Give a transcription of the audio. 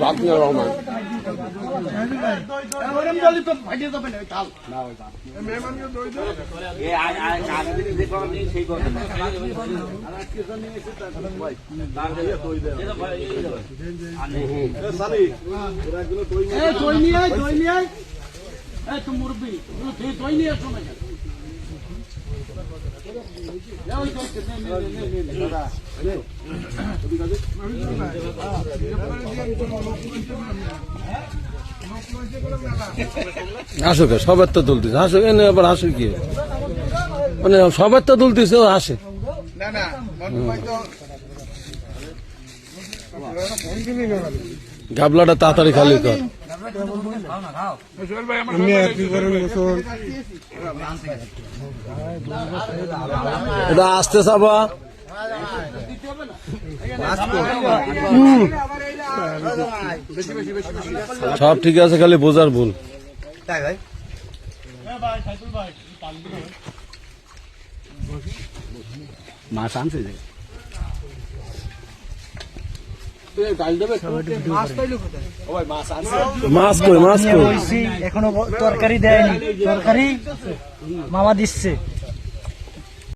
ভাত নিয়ে রহমান মুরব্বী দই নিয়ে আসো না আসুক সবার তো তুলতেছে আসুক এনে আবার আসুক কি মানে সবার তো তুলতেছে ও আসে গাবলাটা তাড়াতাড়ি খালি কর এটা আসতে চাবা সব ঠিক আছে খালি বোঝার ভুল মাছ আনছে যে মাছ কই এখনো তরকারি দেয়নি, তরকারি মামা দিচ্ছে।